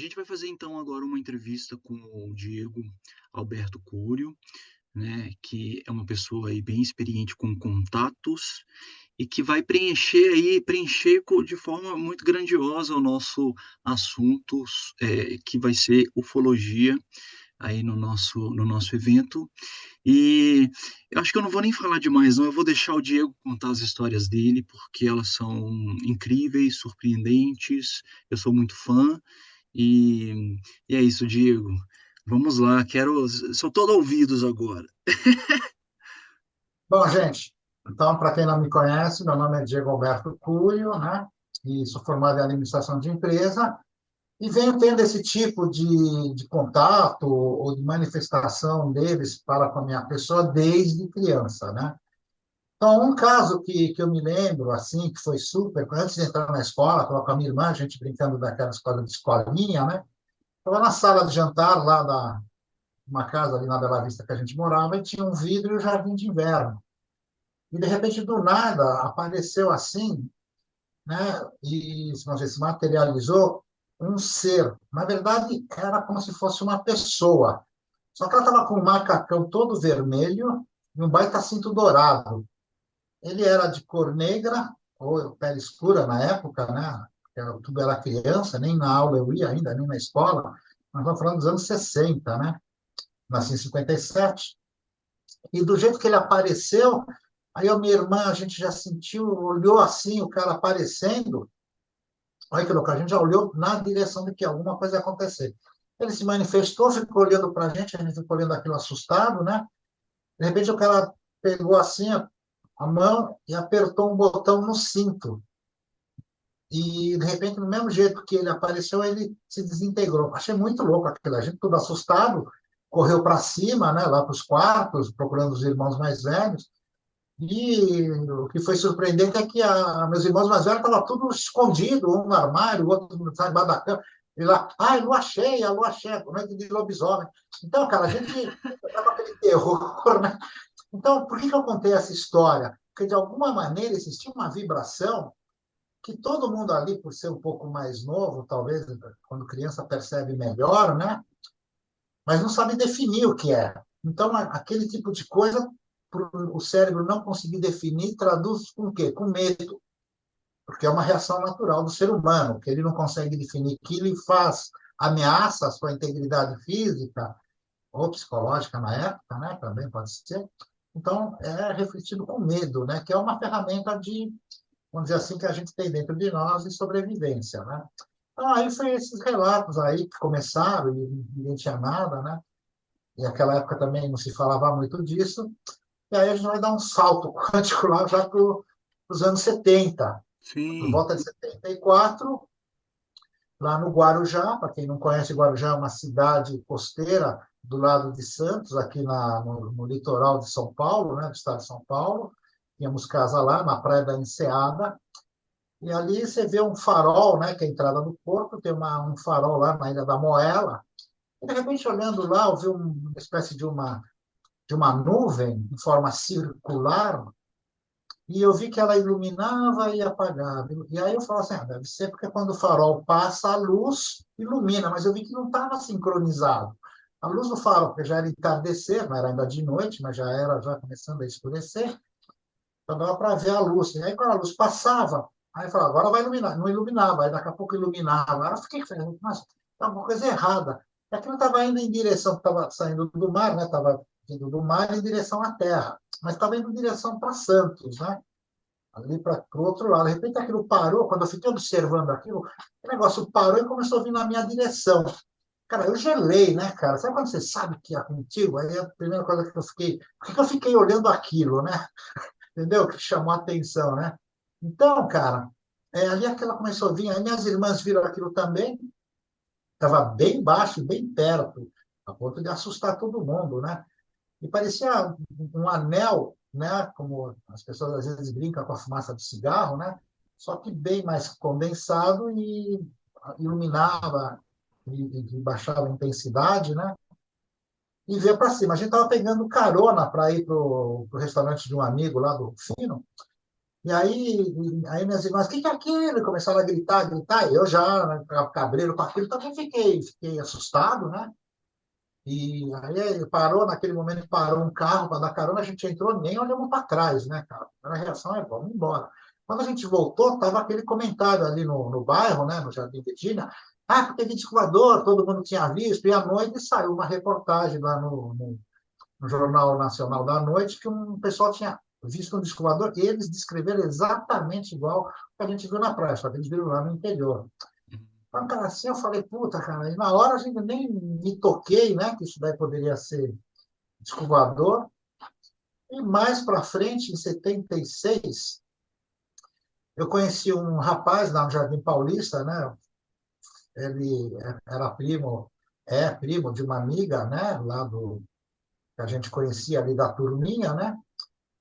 gente vai fazer então agora uma entrevista com o Diego Alberto Curio, né, que é uma pessoa aí bem experiente com contatos e que vai preencher de forma muito grandiosa o nosso assunto, que vai ser ufologia aí no nosso evento. E eu acho que eu não vou nem falar demais não, eu vou deixar o Diego contar as histórias dele, porque elas são incríveis, surpreendentes, eu sou muito fã, e é isso, Diego. Vamos lá, sou todo ouvidos agora. Bom, gente, então, para quem não me conhece, meu nome é Diego Alberto Curio, né? E sou formado em administração de empresa e venho tendo esse tipo de contato ou de manifestação deles para com a minha pessoa desde criança, né? Então, um caso que eu me lembro, assim, que foi super, antes de entrar na escola, estava com a minha irmã, a gente brincando daquela escola de escolinha, né? Estava na sala de jantar lá da uma casa ali na Bela Vista que a gente morava e tinha um vidro e o jardim de inverno. E, de repente, do nada, apareceu assim, né? E não sei, se materializou um ser. Na verdade, era como se fosse uma pessoa. Só que ela estava com um macacão todo vermelho e um baita cinto dourado. Ele era de cor negra, ou pele escura na época, né? Tudo era criança, nem na aula eu ia ainda, nem na escola. Nós estamos falando dos anos 60, né? Nasci em 57. E do jeito que ele apareceu, aí a minha irmã, a gente já sentiu, olhou assim, o cara aparecendo. Olha que louco, a gente já olhou na direção de que alguma coisa ia acontecer. Ele se manifestou, ficou olhando para a gente ficou olhando aquilo assustado, né? De repente o cara pegou assim a mão e apertou um botão no cinto. E, de repente, no mesmo jeito que ele apareceu, ele se desintegrou. Achei muito louco aquilo. A gente, tudo assustado, correu para cima, né, lá para os quartos, procurando os irmãos mais velhos. E o que foi surpreendente é que meus irmãos mais velhos estavam tudo escondido, um no armário, o outro sabe, embaixo da cama. E lá, ai, lua cheia, noite de lobisomem. Então, cara, a gente estava com aquele terror, né? Então, por que eu contei essa história? Porque, de alguma maneira, existia uma vibração que todo mundo ali, por ser um pouco mais novo, talvez, quando criança percebe melhor, né? Mas não sabe definir o que é. Então, aquele tipo de coisa, o cérebro não conseguir definir, traduz com o quê? Com medo, porque é uma reação natural do ser humano, que ele não consegue definir que ele faz, ameaça a sua integridade física ou psicológica na época, né? Também pode ser. Então, é refletido com medo, né? Que é uma ferramenta de, vamos dizer assim, que a gente tem dentro de nós de sobrevivência, né? Então, aí foi esses relatos aí que começaram e ninguém tinha nada, né? E naquela época também não se falava muito disso. E aí a gente vai dar um salto quântico lá já para os anos 70. Por Sim, volta de 74, lá no Guarujá, para quem não conhece, Guarujá é uma cidade costeira do lado de Santos, aqui no litoral de São Paulo, né, do estado de São Paulo. Tínhamos casa lá, na Praia da Enseada. E ali você vê um farol, né, que é a entrada do porto, tem um farol lá na Ilha da Moela. E, de repente, olhando lá, eu vi uma espécie de uma nuvem em forma circular, e eu vi que ela iluminava e apagava. E aí eu falo assim, deve ser porque quando o farol passa, a luz ilumina, mas eu vi que não estava sincronizado. A luz do farol, porque já era entardecer, não era ainda de noite, mas já era já começando a escurecer, então dava para ver a luz. E aí quando a luz passava, aí eu falava, agora vai iluminar. Não iluminava, aí daqui a pouco iluminava. Aí eu fiquei falando, mas tem alguma coisa errada. É que não estava indo em direção, estava saindo do mar, né? Estava vindo do mar em direção à terra, mas estava indo em direção para Santos, né? Ali para o outro lado. De repente aquilo parou, quando eu fiquei observando aquilo, o negócio parou e começou a vir na minha direção. Cara, eu gelei, né, cara? Sabe quando você sabe que é contigo? Aí a primeira coisa que eu fiquei. Por que que eu fiquei olhando aquilo, né? Entendeu? Que chamou a atenção, né? Então, cara, ali aquela começou a vir, aí minhas irmãs viram aquilo também, estava bem baixo, bem perto, a ponto de assustar todo mundo, né? E parecia um anel, né? Como as pessoas às vezes brincam com a fumaça do cigarro, né? Só que bem mais condensado e iluminava e baixava a intensidade, né? E veio para cima. A gente estava pegando carona para ir para o restaurante de um amigo lá do Fino. E aí minhas irmãs, o que é aquilo? E começaram a gritar, gritar. E eu já, né, cabreiro com aquilo, também fiquei assustado, né? E aí parou, naquele momento parou um carro para dar carona, a gente entrou, nem olhamos para trás, né, cara? A reação é, vamos embora. Quando a gente voltou, estava aquele comentário ali no bairro, né, no Jardim Medina, porque disco voador, todo mundo tinha visto, e à noite saiu uma reportagem lá no Jornal Nacional da Noite que um pessoal tinha visto um disco voador, e eles descreveram exatamente igual que a gente viu na praia, só que eles viram lá no interior. Então, cara, assim eu falei, puta, cara, e na hora a gente nem me toquei, né, que isso daí poderia ser escovador. E mais para frente, em 76, eu conheci um rapaz lá no Jardim Paulista, né? Ele era primo, primo de uma amiga, né? Lá que a gente conhecia ali da turminha, né?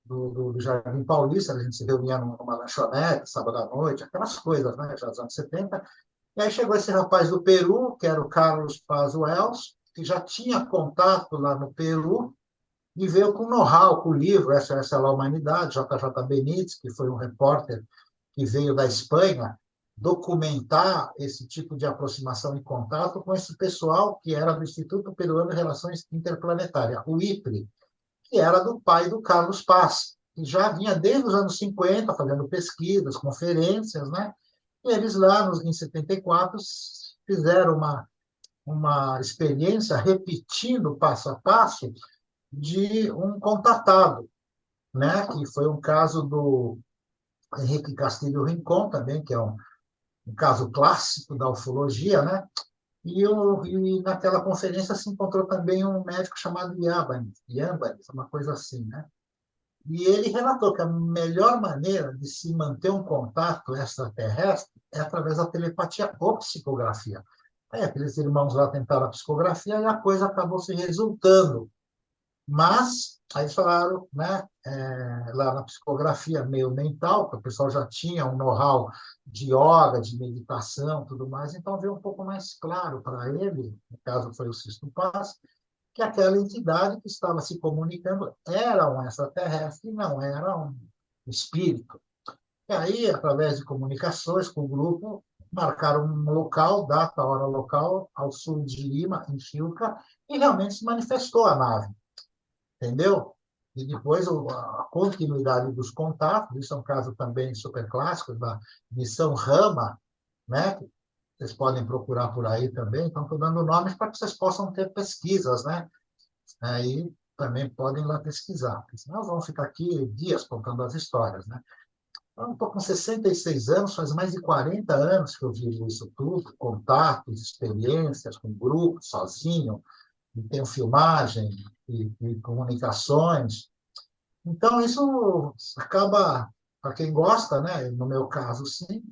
Do Jardim Paulista, a gente se reunia numa lanchonete, sábado à noite, aquelas coisas, né? Já dos anos 70. E aí chegou esse rapaz do Peru, que era o Carlos Paz Wells, que já tinha contato lá no Peru, e veio com know-how, com o livro SOS à Humanidade, JJ Benítez, que foi um repórter que veio da Espanha, documentar esse tipo de aproximação e contato com esse pessoal que era do Instituto Peruano de Relações Interplanetárias, o IPRE, que era do pai do Carlos Paz, que já vinha desde os anos 50 fazendo pesquisas, conferências, né? E eles lá em 74 fizeram uma experiência repetindo passo a passo de um contatado, né? Que foi um caso do Henrique Castilho Rincon, também, que é um caso clássico da ufologia, né? E naquela conferência se encontrou também um médico chamado Yambanes, uma coisa assim, né? E ele relatou que a melhor maneira de se manter um contato extraterrestre é através da telepatia ou psicografia. Aí aqueles irmãos lá tentaram a psicografia e a coisa acabou se resultando. Mas, aí eles falaram, né, lá na psicografia meio mental, que o pessoal já tinha um know-how de yoga, de meditação, tudo mais, então veio um pouco mais claro para ele, no caso foi o Sisto Paz, que aquela entidade que estava se comunicando era um extraterrestre, não era um espírito. E aí, através de comunicações com o grupo, marcaram um local, data, hora local, ao sul de Lima, em Chilca, e realmente se manifestou a nave, entendeu? E depois a continuidade dos contatos, isso é um caso também super clássico da missão Rama, né? Vocês podem procurar por aí também, então estou dando nomes para que vocês possam ter pesquisas, né? Aí também podem ir lá pesquisar, porque senão vão ficar aqui dias contando as histórias, né? Eu estou com 66 anos, faz mais de 40 anos que eu vivo isso tudo, contatos, experiências com grupos, sozinho, e tenho filmagem e comunicações. Então, isso acaba, para quem gosta, né? No meu caso, sim,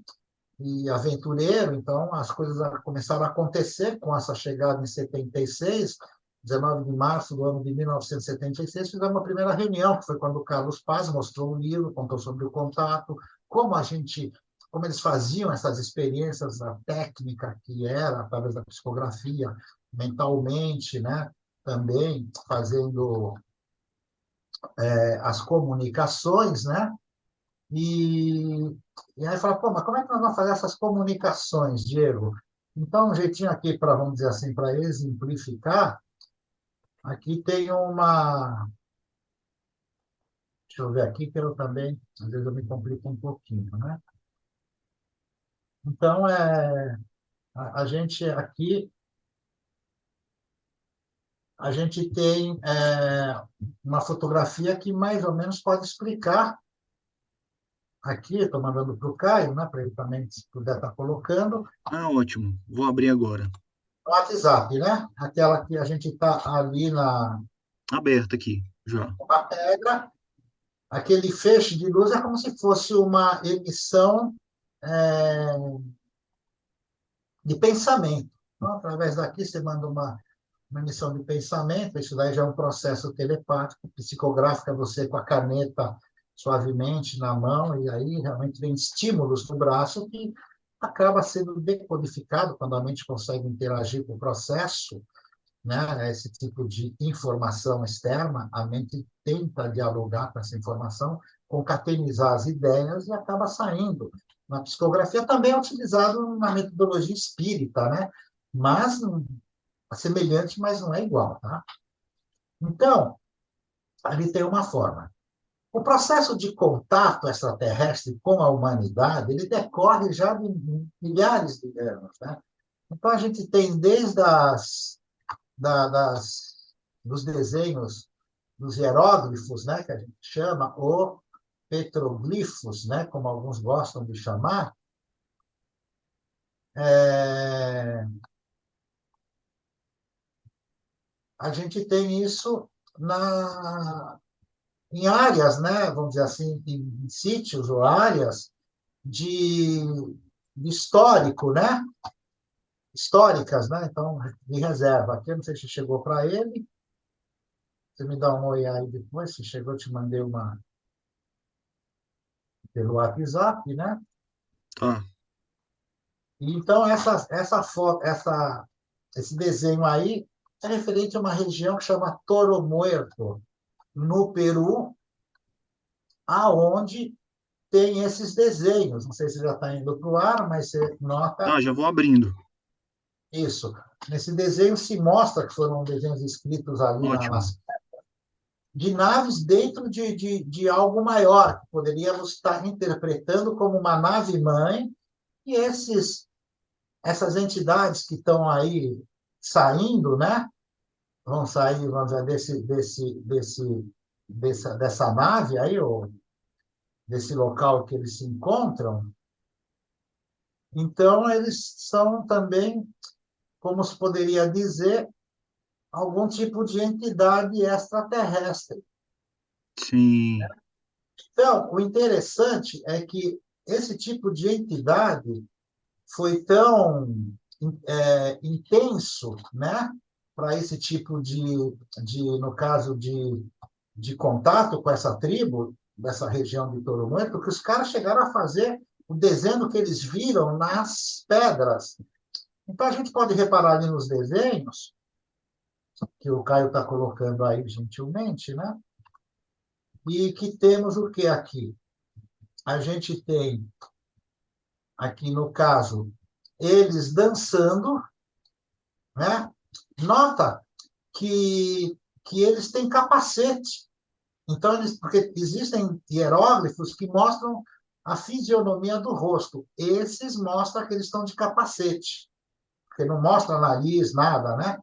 e aventureiro, então as coisas começaram a acontecer com essa chegada em 76, 19 de março do ano de 1976, fizemos uma primeira reunião, que foi quando o Carlos Paz mostrou o livro, contou sobre o contato, como eles faziam essas experiências, a técnica que era através da psicografia, mentalmente, né? Também fazendo as comunicações, né? E, e aí fala, pô, mas como é que nós vamos fazer essas comunicações, Diego? Então, um jeitinho aqui para, vamos dizer assim, para exemplificar, aqui tem deixa eu ver aqui, que eu também, às vezes eu me complico um pouquinho, né? Então, a gente aqui, a gente tem uma fotografia que mais ou menos pode explicar, aqui, estou mandando para o Caio, né, para ele também, se puder estar colocando, Ah, ótimo. Vou abrir agora. o WhatsApp, né? Aquela que a gente está ali Aberto aqui, já. na pedra, aquele feixe de luz é como se fosse uma emissão é, de pensamento. Então, através daqui, você manda uma emissão de pensamento, isso daí já é um processo telepático, psicográfico, é você com a caneta suavemente na mão, e aí realmente vem estímulos no braço que acaba sendo decodificado quando a mente consegue interagir com o processo, né, esse tipo de informação externa, a mente tenta dialogar com essa informação concatenizar as ideias e acaba saindo. Na psicografia também é utilizado na metodologia espírita, né? Mas é semelhante, mas não é igual, tá? Então, ali tem uma forma. O processo de contato extraterrestre com a humanidade, ele decorre já de milhares de anos, né? Então, a gente tem desde dos desenhos, dos hieróglifos, né, que a gente chama, ou petroglifos, né, como alguns gostam de chamar, é, a gente tem isso em áreas, né, vamos dizer assim, em sítios ou áreas de, de histórico, né, históricas, né, então, de reserva. Aqui, eu não sei se chegou para ele, você me dá um oi aí depois, se chegou, eu te mandei uma pelo WhatsApp, né? Tá. Então, essa foto, esse desenho aí é referente a uma região que chama Toro Muerto, no Peru, aonde tem esses desenhos. Não sei se já está indo para o ar, mas você nota Tá, já vou abrindo. isso. Nesse desenho se mostra que foram desenhos escritos ali Ótimo. de naves dentro de algo maior, que poderíamos estar interpretando como uma nave-mãe, e essas entidades que estão aí saindo, né? Vão sair, vamos dizer, dessa nave aí, ou desse local que eles se encontram. Então, eles são também, como se poderia dizer, algum tipo de entidade extraterrestre. Sim, Então, o interessante é que esse tipo de entidade foi tão intenso, né, para esse tipo no caso de contato com essa tribo, dessa região de Toromã, porque os caras chegaram a fazer o desenho que eles viram nas pedras. Então, a gente pode reparar ali nos desenhos, que o Caio está colocando aí gentilmente, né? E que temos o que aqui? A gente tem, aqui no caso, eles dançando, né? Nota que eles têm capacete. Então, porque existem hieróglifos que mostram a fisionomia do rosto. Esses mostram que eles estão de capacete, porque não mostra nariz, nada, né?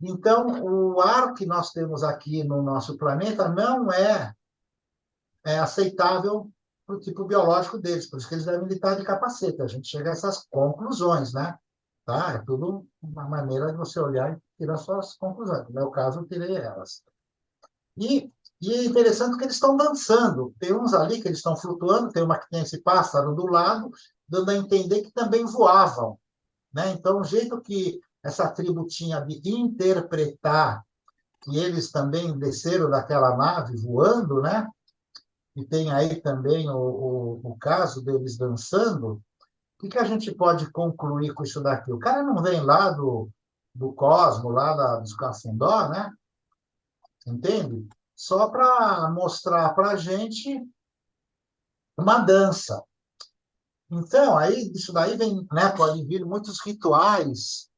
Então, o ar que nós temos aqui no nosso planeta não é aceitável para o tipo biológico deles, por isso que eles devem estar de capacete. A gente chega a essas conclusões, né? Tá? É tudo uma maneira de você olhar e tirar suas conclusões. No meu caso, eu tirei elas. E, e é interessante que eles estão dançando. Tem uns ali que eles estão flutuando, tem uma que tem esse pássaro do lado, dando a entender que também voavam, né? Então, o jeito que essa tribo tinha de interpretar que eles também desceram daquela nave voando, né? E tem aí também o caso deles dançando. O que a gente pode concluir com isso daqui? O cara não vem lá do Cosmo, lá dos Cafundó, né? Entende? Só para mostrar para a gente uma dança. Então, aí, isso daí vem, né, pode vir muitos rituais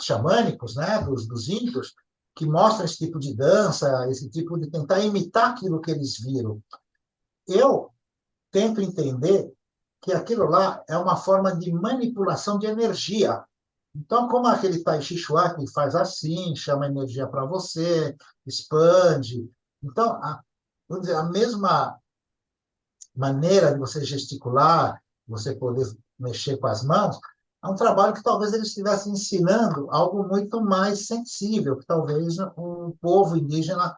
xamânicos, né, dos índios, que mostram esse tipo de dança, esse tipo de tentar imitar aquilo que eles viram. Eu tento entender que aquilo lá é uma forma de manipulação de energia. Então, como aquele Tai Chi Chuan que faz assim, chama energia para você, expande. Então, vamos dizer, a mesma maneira de você gesticular, você poder mexer com as mãos, é um trabalho que talvez eles estivessem ensinando algo muito mais sensível, que talvez o povo indígena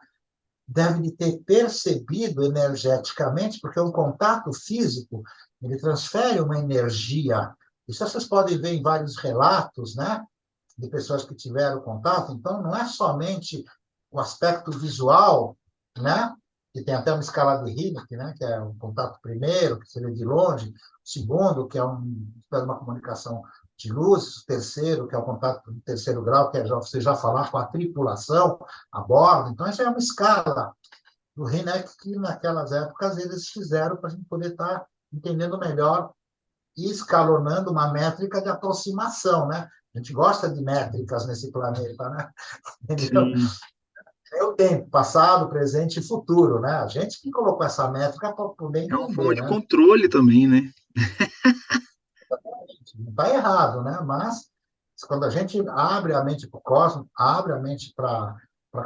deve de ter percebido energeticamente, porque um contato físico, ele transfere uma energia. Isso vocês podem ver em vários relatos, né, de pessoas que tiveram contato. Então, não é somente o aspecto visual, né, que tem até uma escala de Hynek, né, que é o contato primeiro, que seria de longe, o segundo, que é uma comunicação de luz, o terceiro, que é o contato de terceiro grau, que é você já falar com a tripulação a bordo. Então, isso é uma escala. do RINEC, que naquelas épocas eles fizeram para a gente poder estar entendendo melhor e escalonando uma métrica de aproximação, né? A gente gosta de métricas nesse planeta, né? Entendeu? Sim, É o tempo, passado, presente e futuro, né? A gente que colocou essa métrica para poder é uma forma entender, de né? controle também, né? Não está errado, né? Mas quando a gente abre a mente para o cosmos, abre a mente para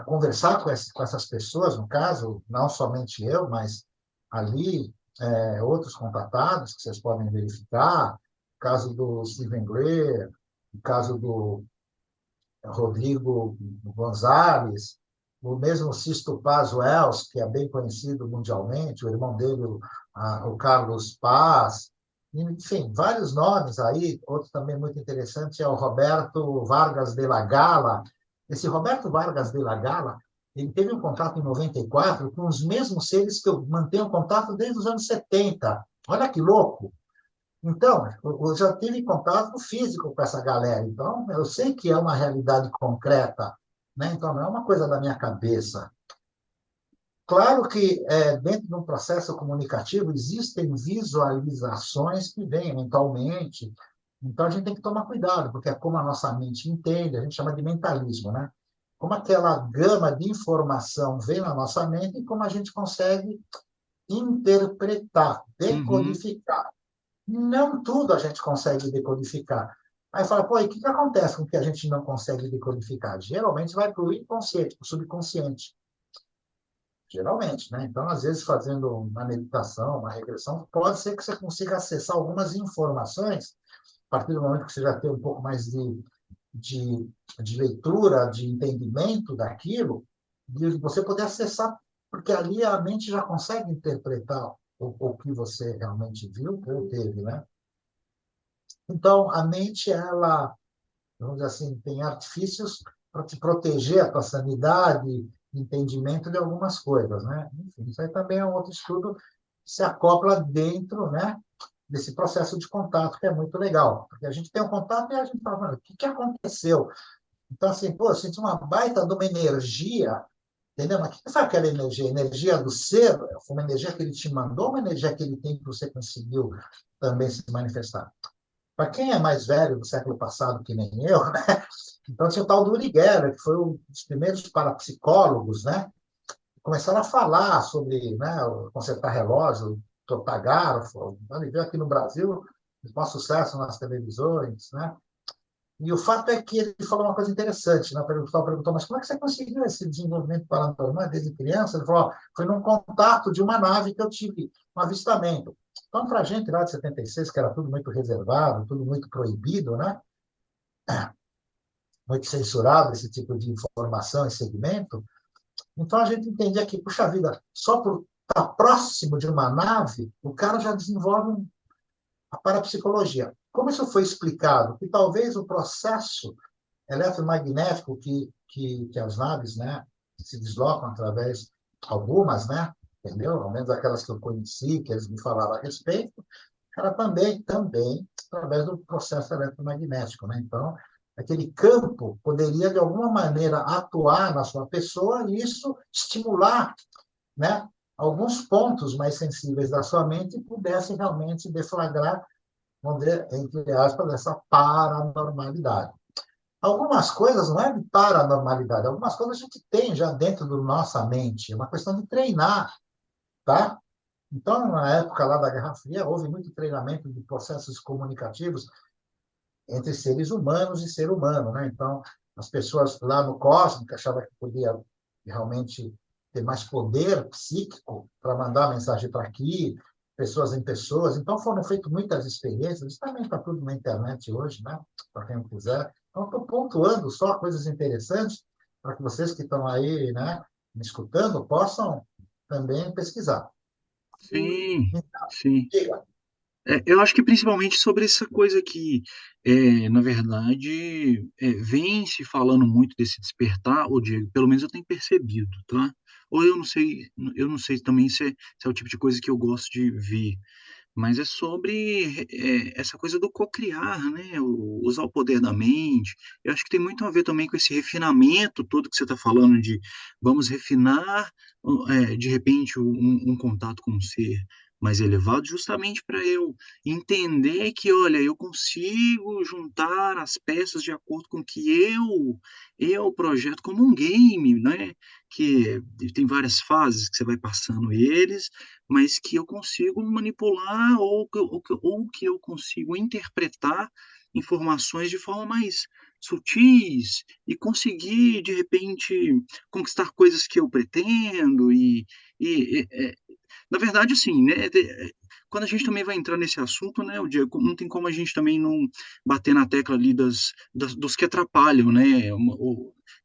conversar com essas pessoas, no caso, não somente eu, mas ali outros contatados que vocês podem verificar, o caso do Stephen Greer, o caso do Rodrigo Gonzalez, o mesmo Sisto Paz Wells, que é bem conhecido mundialmente, o irmão dele, o Carlos Paz, enfim, vários nomes aí. Outro também muito interessante é o Roberto Vargas de la Gala. Esse Roberto Vargas de la Gala, ele teve um contato em 94 com os mesmos seres que eu mantenho contato desde os anos 70. Olha que louco! Então, eu já tive contato físico com essa galera, então eu sei que é uma realidade concreta, né? Então não é uma coisa da minha cabeça. Claro que dentro de um processo comunicativo existem visualizações que vêm mentalmente, então a gente tem que tomar cuidado, porque é como a nossa mente entende, a gente chama de mentalismo, né? Como aquela gama de informação vem na nossa mente e como a gente consegue interpretar, Uhum, decodificar. Não tudo a gente consegue decodificar. Aí fala, pô, e o que acontece com o que a gente não consegue decodificar? Geralmente vai para o inconsciente, para o subconsciente. Geralmente, né? Então, às vezes, fazendo uma meditação, uma regressão, pode ser que você consiga acessar algumas informações, a partir do momento que você já tem um pouco mais de, de leitura, de entendimento daquilo, de você poder acessar, porque ali a mente já consegue interpretar o que você realmente viu ou teve, né? Então, a mente, ela, vamos dizer assim, tem artifícios para te proteger a tua sanidade, entendimento de algumas coisas, né? Enfim, isso aí também é um outro estudo que se acopla dentro, né, desse processo de contato, que é muito legal. Porque a gente tem um contato e a gente fala, mano, o que aconteceu? Então, assim, pô, eu senti uma baita de uma energia, entendeu? Mas o que foi aquela energia? Energia do ser? Foi uma energia que ele te mandou, uma energia que ele tem que você conseguiu também se manifestar? Para quem é mais velho do século passado, que nem eu, né? Então tinha o tal do Uri Geller, que foi um dos primeiros parapsicólogos, né? Começaram a falar sobre, né, consertar relógio, trocar garfo. Ele veio aqui no Brasil, fez um sucesso nas televisões, né? E o fato é que ele falou uma coisa interessante, né? O pessoal perguntou, mas como é que você conseguiu esse desenvolvimento paranormal desde criança? Ele falou, foi num contato de uma nave que eu tive, um avistamento. Então, para a gente lá de 76, que era tudo muito reservado, tudo muito proibido, né? Muito censurado esse tipo de informação e segmento, então a gente entendia que, puxa vida, só por estar próximo de uma nave, o cara já desenvolve a parapsicologia. Como isso foi explicado? Que talvez o processo eletromagnético que as naves, né, se deslocam através, algumas, né, entendeu? Ao menos aquelas que eu conheci, que eles me falaram a respeito, era também através do processo eletromagnético, né? Então, aquele campo poderia, de alguma maneira, atuar na sua pessoa e isso estimular, né, alguns pontos mais sensíveis da sua mente e pudesse realmente deflagrar, vamos dizer, entre aspas, essa paranormalidade. Algumas coisas não é de paranormalidade, algumas coisas a gente tem já dentro da nossa mente, é uma questão de treinar, tá? Então, na época lá da Guerra Fria, houve muito treinamento de processos comunicativos entre seres humanos e ser humano, né? Então, as pessoas lá no cosmos que achavam que podia realmente ter mais poder psíquico para mandar a mensagem para aqui, pessoas em pessoas. Então, foram feitas muitas experiências. Isso também está tudo na internet hoje, né? Para quem quiser. Então, estou pontuando só coisas interessantes para que vocês que estão aí, né, me escutando, possam também pesquisar. sim, Então, sim. diga. Eu acho que principalmente sobre essa coisa que, na verdade, vem se falando muito desse despertar, ô Diego, pelo menos eu tenho percebido, tá? Ou eu não sei também se é o tipo de coisa que eu gosto de ver, mas é sobre essa coisa do cocriar, né? Usar o poder da mente. Eu acho que tem muito a ver também com esse refinamento todo que você está falando de vamos refinar, de repente, um contato com um ser mais elevado, justamente para eu entender que, olha, eu consigo juntar as peças de acordo com o que eu projeto como um game, né? Que tem várias fases que você vai passando eles, mas que eu consigo manipular ou que eu consigo interpretar informações de forma mais sutis e conseguir, de repente, conquistar coisas que eu pretendo na verdade, assim, né, quando a gente também vai entrar nesse assunto, né, o Diego, não tem como a gente também não bater na tecla ali dos que atrapalham, né,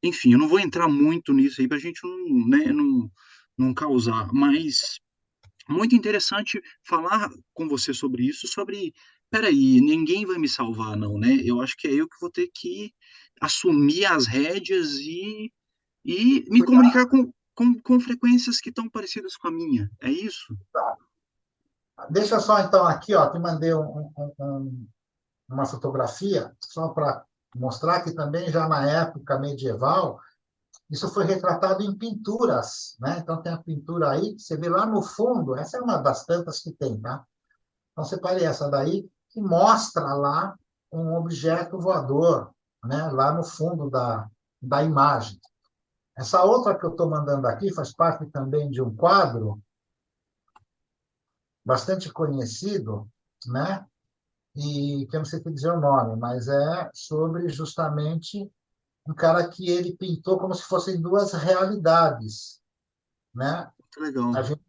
enfim, eu não vou entrar muito nisso aí para a gente não, né, não causar, mas muito interessante falar com você sobre isso, sobre: "Espera aí, ninguém vai me salvar não, né, eu acho que é eu que vou ter que assumir as rédeas e me comunicar Cuidado. com frequências que estão parecidas com a minha". É isso? Deixa só então aqui, ó, te mandei uma fotografia só para mostrar que também já na época medieval isso foi retratado em pinturas, né? Então tem a pintura aí, você vê lá no fundo, essa é uma das tantas que tem, tá? Então separe essa daí que mostra lá um objeto voador, né? Lá no fundo da imagem. Essa outra que eu estou mandando aqui faz parte também de um quadro bastante conhecido, né? E que eu não sei te dizer o nome, mas é sobre justamente um cara que ele pintou como se fossem duas realidades, né? Muito legal. A gente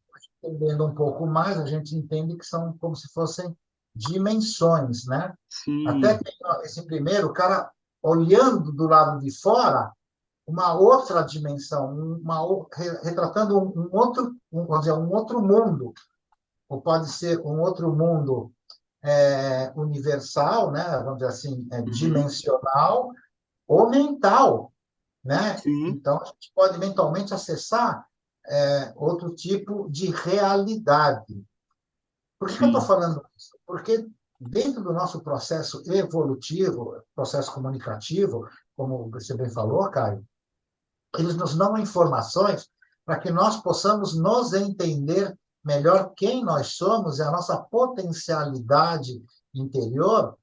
entendendo um pouco mais, a gente entende que são como se fossem dimensões, né? Até Sim. tem esse primeiro, o cara olhando do lado de fora, uma outra dimensão, retratando um outro, vamos dizer, um outro mundo, ou pode ser um outro mundo universal, né? Vamos dizer assim, Uhum. dimensional ou mental, né? Sim, Então, a gente pode mentalmente acessar outro tipo de realidade. Por que eu estou sim. falando isso? Porque dentro do nosso processo evolutivo, processo comunicativo, como você bem falou, Caio, eles nos dão informações para que nós possamos nos entender melhor quem nós somos e a nossa potencialidade interior,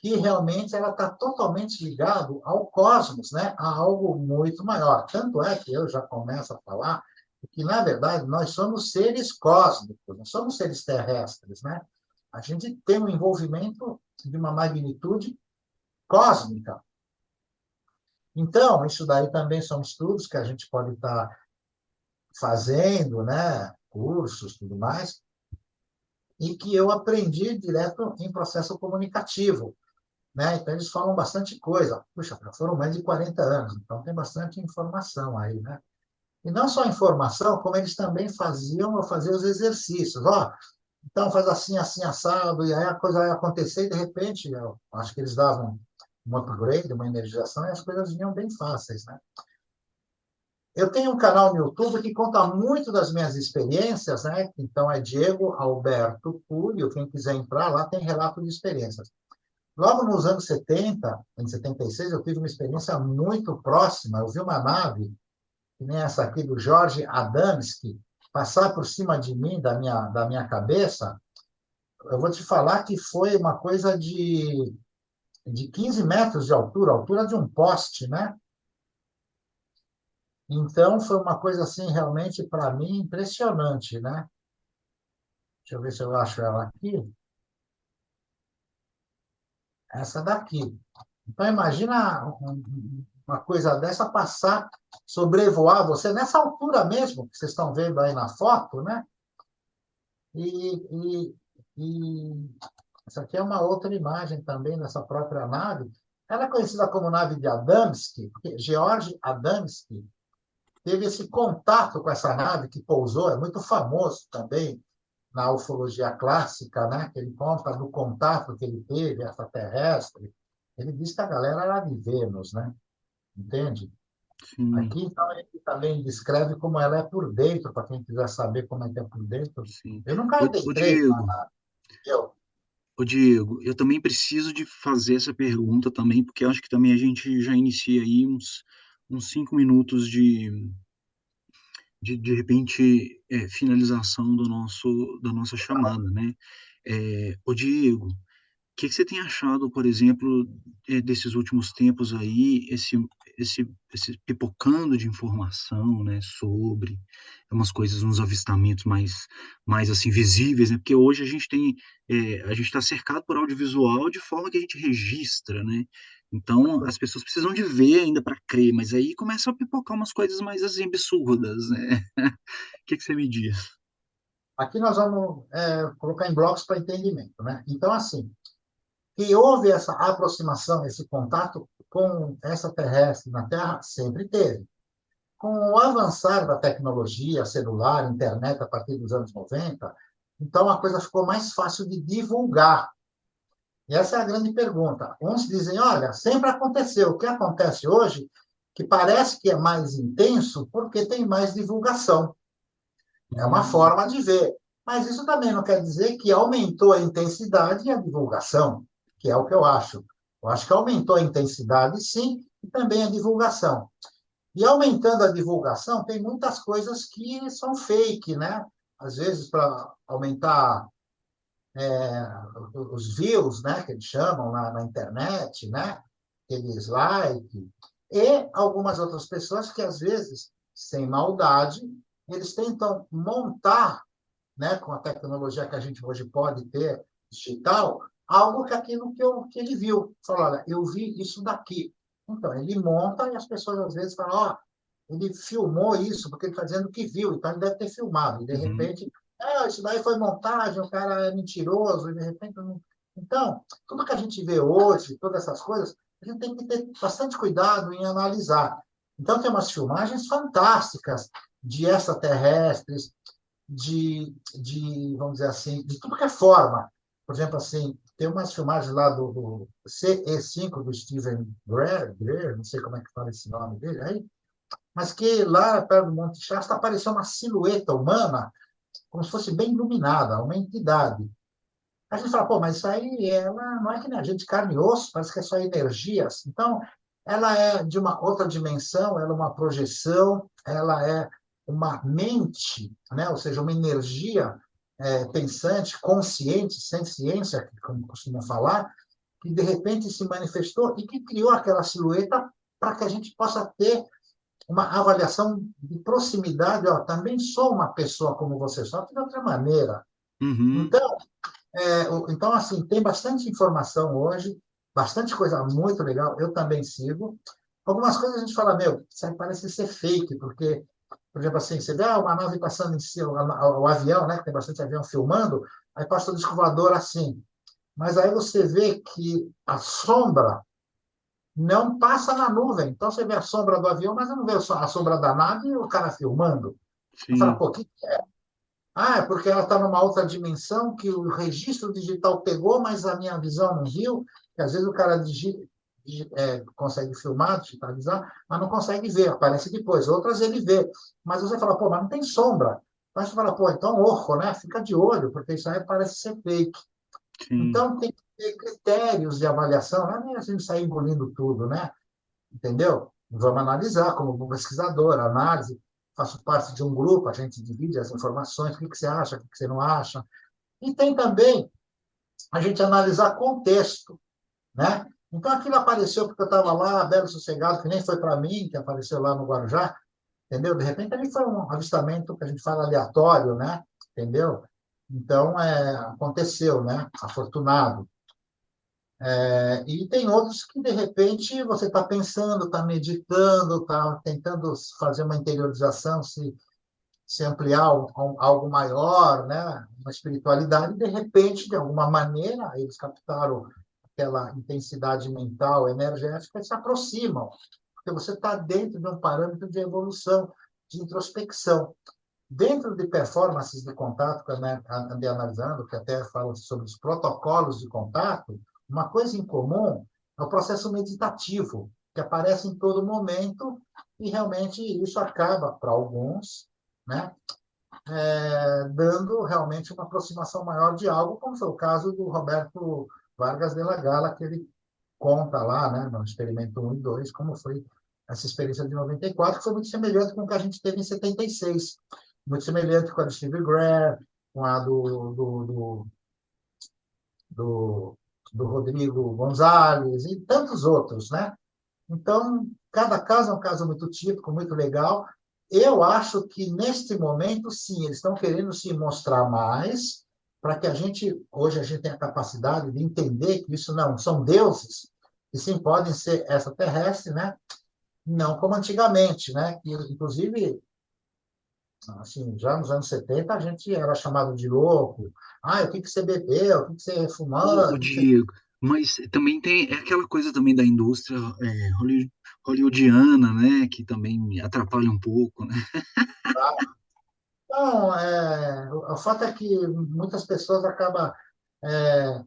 que realmente ela está totalmente ligado ao cosmos, né? A algo muito maior. Tanto é que eu já começo a falar que, na verdade, nós somos seres cósmicos, não somos seres terrestres, né? A gente tem um envolvimento de uma magnitude cósmica. Então, isso daí também são estudos que a gente pode estar fazendo, né? Cursos, tudo mais, e que eu aprendi direto em processo comunicativo, né? Então, eles falam bastante coisa. Puxa, foram mais de 40 anos, então tem bastante informação aí, né? E não só informação, como eles também faziam, eu fazia os exercícios. Ó, então faz assim, assim, assado, e aí a coisa ia acontecer, e de repente, eu acho que eles davam um upgrade, uma energização, e as coisas vinham bem fáceis, né? Eu tenho um canal no YouTube que conta muito das minhas experiências, né? Então é Diego Alberto Curio, quem quiser entrar lá tem relato de experiências. Logo nos anos 70, em 76, eu tive uma experiência muito próxima. Eu vi uma nave, que nem essa aqui do Jorge Adamski, passar por cima de mim, da minha cabeça. Eu vou te falar que foi uma coisa de 15 metros de altura, altura de um poste, né? Então, foi uma coisa assim, realmente, para mim, impressionante, né? Deixa eu ver se eu acho ela aqui. Essa daqui. Então, imagina uma coisa dessa passar, sobrevoar você nessa altura mesmo que vocês estão vendo aí na foto, né? E essa aqui é uma outra imagem também dessa própria nave. Ela é conhecida como nave de Adamski, porque George Adamski teve esse contato com essa nave que pousou, é muito famoso também na ufologia clássica, né? Que ele conta do contato que ele teve extraterrestre. Ele diz que a galera era de Vênus, né? Entende? Sim, Aqui, então, ele também descreve como ela é por dentro, para quem quiser saber como é que é por dentro. sim. Eu nunca Ô entrei Diego, lá. Eu, Ô Diego, eu também preciso de fazer essa pergunta também, porque eu acho que também a gente já inicia aí uns 5 minutos de repente, finalização da nossa chamada, né? Ô Diego, que você tem achado, por exemplo, desses últimos tempos aí, esse pipocando de informação, né, sobre umas coisas, uns avistamentos mais assim visíveis, né? Porque hoje a gente está cercado por audiovisual de forma que a gente registra, né? Então as pessoas precisam de ver ainda para crer, mas aí começa a pipocar umas coisas mais assim absurdas, né? O que você me diz? aqui nós vamos colocar em blocos para entendimento, né? Então, assim, que houve essa aproximação, esse contato com essa terrestre na Terra, sempre teve. Com o avançar da tecnologia, celular, internet, a partir dos anos 90, então a coisa ficou mais fácil de divulgar. E essa é a grande pergunta. Uns dizem, olha, sempre aconteceu. O que acontece hoje, que parece que é mais intenso, porque tem mais divulgação. É uma Hum, forma de ver. Mas isso também não quer dizer que aumentou a intensidade e a divulgação, que é o que eu acho. Eu acho que aumentou a intensidade, sim, e também a divulgação. E aumentando a divulgação, tem muitas coisas que são fake, né? Às vezes, para aumentar os views, né, que eles chamam na internet, né? Aqueles like. E algumas outras pessoas que, às vezes, sem maldade, eles tentam montar, né, com a tecnologia que a gente hoje pode ter, digital, algo que aquilo que ele viu. Fala, olha, eu vi isso daqui. Então, ele monta e as pessoas às vezes falam, ó, ele filmou isso, porque ele está dizendo que viu, então ele deve ter filmado. E, de uhum, repente, isso daí foi montagem, o cara é mentiroso, e de repente... Não... Então, tudo que a gente vê hoje, todas essas coisas, a gente tem que ter bastante cuidado em analisar. Então, tem umas filmagens fantásticas de extraterrestres, vamos dizer assim, de tudo que é forma. Por exemplo, assim, tem umas filmagens lá do CE5 do Steven Greer, não sei como é que fala esse nome dele aí, mas que lá perto do Monte Shasta apareceu uma silhueta humana, como se fosse bem iluminada, uma entidade. A gente fala, pô, mas isso aí ela não é que nem a gente, carne e osso, parece que é só energias. Então, ela é de uma outra dimensão, ela é uma projeção, ela é uma mente, né? Ou seja, uma energia pensante, consciente, sem ciência, como costumam falar, que de repente se manifestou e que criou aquela silhueta para que a gente possa ter uma avaliação de proximidade. Ó, também sou uma pessoa como você, só que de outra maneira. uhum, Então, então, assim, tem bastante informação hoje, bastante coisa muito legal. Eu também sigo. Algumas coisas a gente fala, meu, isso aí parece ser fake, porque, por exemplo, assim, você vê uma nave passando em cima, o avião, né, que tem bastante avião filmando, aí passa o disco voador assim. Mas aí você vê que a sombra não passa na nuvem. Então você vê a sombra do avião, mas não vê a sombra da nave e o cara filmando. Aí fala, sim. pô, que é porque ela está numa outra dimensão que o registro digital pegou, mas a minha visão não viu. Que às vezes o cara consegue filmar, digitalizar, mas não consegue ver, aparece depois. Outras ele vê. Mas você fala, pô, mas não tem sombra. Então você fala, pô, então ojo, né? Fica de olho, porque isso aí parece ser fake. Sim. Então tem que ter critérios de avaliação, não é nem a gente sair engolindo tudo, né? Entendeu? Vamos analisar como pesquisador, análise. Faço parte de um grupo, a gente divide as informações, o que você acha, o que você não acha. E tem também a gente analisar contexto, né? Então, aquilo apareceu porque eu estava lá, belo sossegado, que nem foi para mim, que apareceu lá no Guarujá, entendeu? De repente, ali foi um avistamento que a gente fala aleatório, né? Entendeu? Então, aconteceu, né? Afortunado. E tem outros que, de repente, você está pensando, está meditando, está tentando fazer uma interiorização, se ampliar algo maior, né? Uma espiritualidade, e, de repente, de alguma maneira, eles captaram aquela intensidade mental, energética, e se aproximam, porque você está dentro de um parâmetro de evolução, de introspecção. Dentro de performances de contato, que eu andei analisando, que até fala sobre os protocolos de contato, uma coisa em comum é o processo meditativo, que aparece em todo momento, e realmente isso acaba, para alguns, né, dando realmente uma aproximação maior de algo, como foi o caso do Roberto Vargas de la Gala, que ele conta lá, né, no experimento 1 e 2, como foi essa experiência de 94, que foi muito semelhante com o que a gente teve em 76, muito semelhante com a do Steve Greer, com a do, do Rodrigo Gonzalez e tantos outros, né? Então, cada caso é um caso muito típico, muito legal. Eu acho que, neste momento, sim, eles estão querendo se mostrar mais, para que hoje a gente tenha a capacidade de entender que isso não são deuses, e sim podem ser extraterrestres, né? Não como antigamente, né? Que, inclusive, assim, já nos anos 70, a gente era chamado de louco. Ah, o que que você bebeu? O que que você fumou? O Diego, mas também tem é aquela coisa também da indústria hollywoodiana, né, que também atrapalha um pouco, né? Não, o fato é que muitas pessoas acabam é,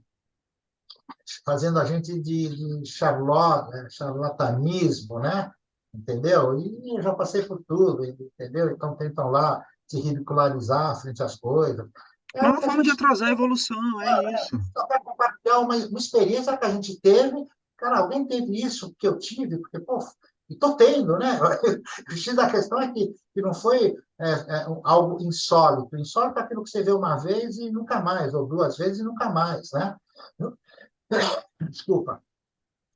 fazendo a gente de charlatanismo, né? Entendeu? E eu já passei por tudo, entendeu? Então tentam lá se ridicularizar frente às coisas. É É o uma que a forma de gente atrasar a evolução, é isso. só quer compartilhar uma experiência que a gente teve. Cara, alguém teve isso que eu tive, porque, pô, e estou tendo, né? O X da questão é que não foi algo insólito. Insólito é aquilo que você vê uma vez e nunca mais, ou duas vezes e nunca mais, né? Desculpa.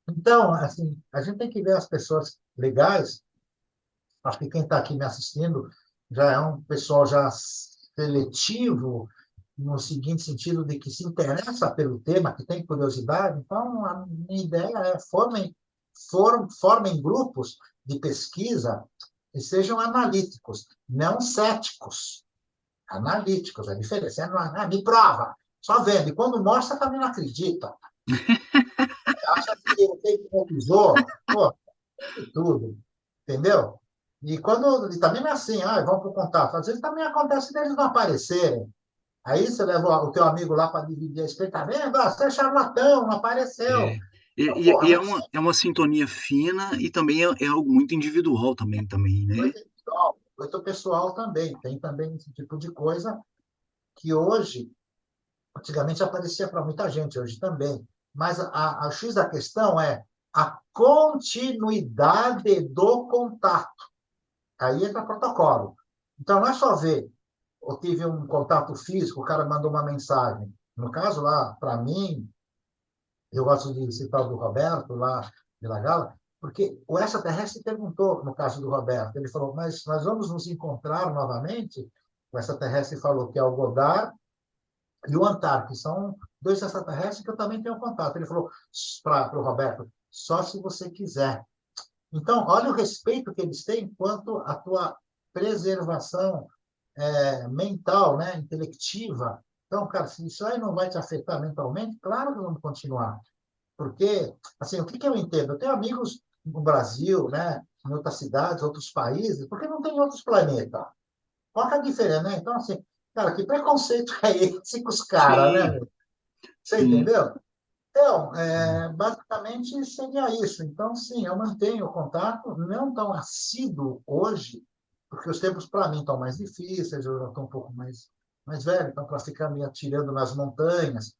Então, assim, a gente tem que ver as pessoas legais. Acho que quem está aqui me assistindo já é um pessoal já seletivo, no seguinte sentido de que se interessa pelo tema, que tem curiosidade. Então, a minha ideia é formem grupos de pesquisa e sejam analíticos, não céticos. Analíticos, a diferença. Me prova, só vendo. E quando mostra, também não acredita. Acha que o que hipnotizou, pô, e tudo, entendeu? E também não é assim, vamos para o contato. Às vezes também acontece deles não aparecerem. Aí você leva o teu amigo lá para dividir a experiência, tá vendo? Você é charlatão, não apareceu. É, Então, porra, e não é assim. é uma sintonia fina e também é algo muito individual também, né? Muito pessoal também. Tem também esse tipo de coisa que hoje, antigamente aparecia para muita gente, hoje também. Mas a X da questão é a continuidade do contato. Aí entra protocolo. Então, não é só ver, eu tive um contato físico, o cara mandou uma mensagem. No caso lá, para mim, eu gosto de citar o do Roberto, lá de La Gala, porque o extraterrestre perguntou, no caso do Roberto, ele falou, mas nós vamos nos encontrar novamente? O extraterrestre falou que é o Godard e o Antar, que são dois extraterrestres que eu também tenho contato. Ele falou para o Roberto, só se você quiser. Então, olha o respeito que eles têm quanto à tua preservação mental, né, intelectiva. Então, cara, se isso aí não vai te afetar mentalmente, claro que vamos continuar. Porque, assim, o que que eu entendo? Eu tenho amigos no Brasil, né, em outras cidades, outros países, porque não tem outros planetas. Qual que é a diferença, né? Então, assim, cara, que preconceito é esse com os caras, né? Sim, Meu? Você sim. entendeu? Então, basicamente seria isso. Então, sim, eu mantenho o contato, não tão assíduo hoje, porque os tempos para mim estão mais difíceis, eu já estou um pouco mais velho, então para ficar me atirando nas montanhas,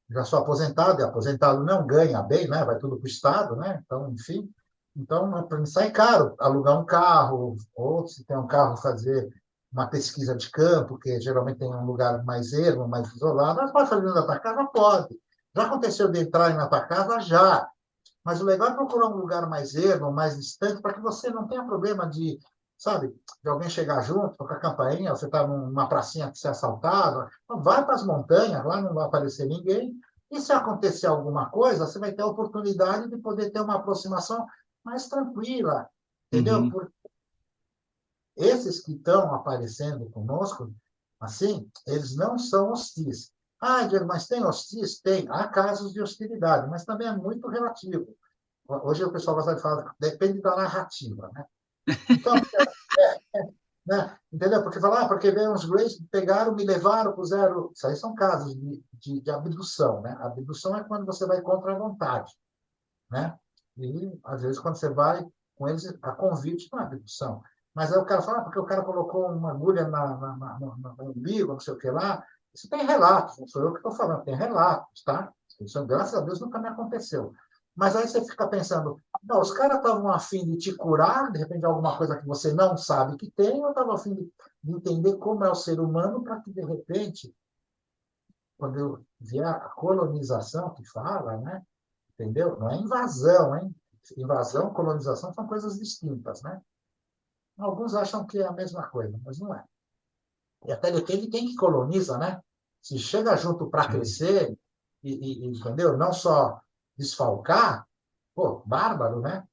já sou aposentado, e aposentado não ganha bem, né? Vai tudo para o Estado, né? Então, enfim. Então, para mim sai caro alugar um carro, ou se tem um carro, fazer uma pesquisa de campo, que geralmente tem um lugar mais ermo, mais isolado. Mas pode fazer dentro da tua casa? Pode. Já aconteceu de entrar na tua casa? Já. Mas o legal é procurar um lugar mais ermo, mais distante, para que você não tenha problema de, sabe, de alguém chegar junto, tocar a campainha, você está numa pracinha que você é assaltado. Então, vai para as montanhas, lá não vai aparecer ninguém. E se acontecer alguma coisa, você vai ter a oportunidade de poder ter uma aproximação mais tranquila, entendeu? Uhum. Porque esses que estão aparecendo conosco, assim, eles não são hostis. Diego, mas tem hostis? Tem. Há casos de hostilidade, mas também é muito relativo. Hoje o pessoal gosta de falar, depende da narrativa, né? Então, entendeu? Porque falar, porque veio uns Greys, pegaram, me levaram, puseram. Isso aí são casos de abdução, né? A abdução é quando você vai contra a vontade, né? E, às vezes, quando você vai com eles, a convite não é abdução. Mas aí o cara fala, porque o cara colocou uma agulha no umbigo, não sei o que lá. Isso tem relatos, não sou eu que estou falando, tem relatos, tá? Isso, graças a Deus, nunca me aconteceu. Mas aí você fica pensando, não, os caras estavam afim de te curar, de repente, alguma coisa que você não sabe que tem, ou estavam afim de entender como é o ser humano para que, de repente, quando eu vier a colonização que fala, né? Entendeu? Não é invasão, hein? Invasão, colonização são coisas distintas, né? Alguns acham que é a mesma coisa, mas não é. E até depende de quem que coloniza, né? Se chega junto para Sim, crescer entendeu? Não só desfalcar, pô, bárbaro, né?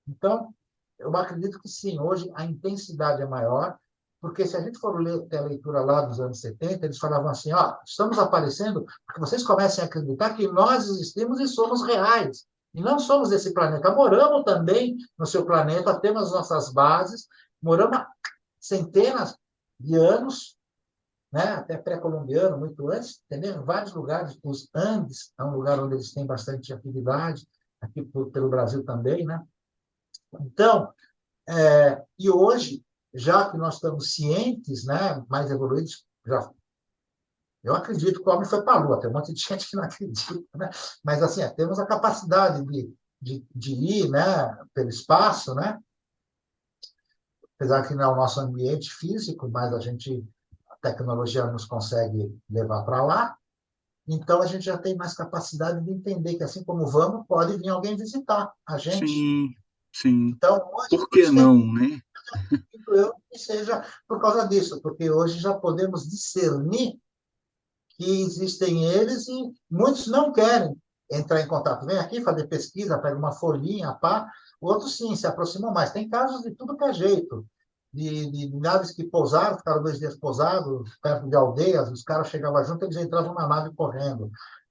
Então, eu acredito que sim, hoje a intensidade é maior, porque se a gente for ler ter a leitura lá dos anos 70, eles falavam assim, ó, estamos aparecendo porque vocês comecem a acreditar que nós existimos e somos reais. E não somos desse planeta. Moramos também no seu planeta, temos nossas bases, moramos há centenas de anos, né? Até pré-colombiano, muito antes, entendeu? Em vários lugares, os Andes é um lugar onde eles têm bastante atividade, aqui pelo Brasil também, né? Então, e hoje, já que nós estamos cientes, né, mais evoluídos, já, eu acredito que o homem foi para a Lua, tem um monte de gente que não acredita, né? Mas assim, temos a capacidade de ir, né, pelo espaço, né? Apesar que não é o nosso ambiente físico, mas a tecnologia nos consegue levar para lá. Então, a gente já tem mais capacidade de entender que, assim como vamos, pode vir alguém visitar a gente. sim, sim. Então, hoje, Por por que isso que é não, né? acredito eu que seja por causa disso, porque hoje já podemos discernir que existem eles e muitos não querem entrar em contato. Vem aqui fazer pesquisa, pega uma folhinha, pá. Outros sim, se aproximam mais. Tem casos de tudo que é jeito. De naves que pousaram, ficaram 2 dias pousados, perto de aldeias, os caras chegavam junto, eles entravam na nave correndo.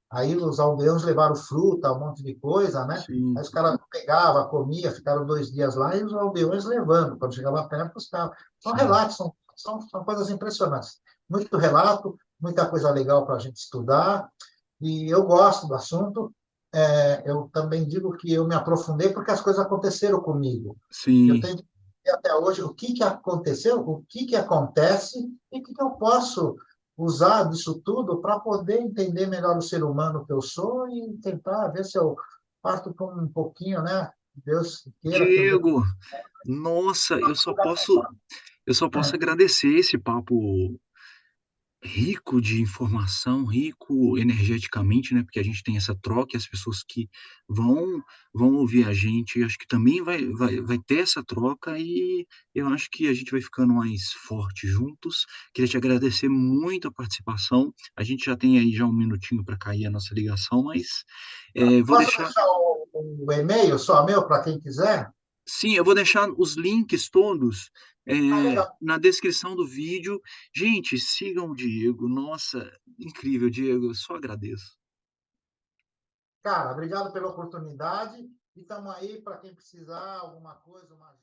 Aí os aldeões levaram fruta, um monte de coisa, né? Aí Sim, os caras pegavam, comia, ficaram 2 dias lá e os aldeões levando. Quando chegava perto, os caras. São sim. relatos, são coisas impressionantes. Muito relato, muita coisa legal para a gente estudar. E eu gosto do assunto. Eu também digo que eu me aprofundei porque as coisas aconteceram comigo. Eu Sim. tenho que ver até hoje o que aconteceu, o que acontece e o que eu posso usar disso tudo para poder entender melhor o ser humano que eu sou e tentar ver se eu parto com um pouquinho, né? Deus queira que um dia Diego, nossa, eu só posso agradecer esse papo rico de informação, rico energeticamente, né, porque a gente tem essa troca e as pessoas que vão vão ouvir a gente, acho que também vai ter essa troca e eu acho que a gente vai ficando mais forte juntos. Queria te agradecer muito a participação. A gente já tem aí já um minutinho para cair a nossa ligação, mas, vou posso deixar. deixar o e-mail só meu para quem quiser. Sim, eu vou deixar os links todos, Ah, legal. na descrição do vídeo. Gente, sigam o Diego. Nossa, incrível, Diego, eu só agradeço. Cara, obrigado pela oportunidade e estamos aí para quem precisar alguma coisa, uma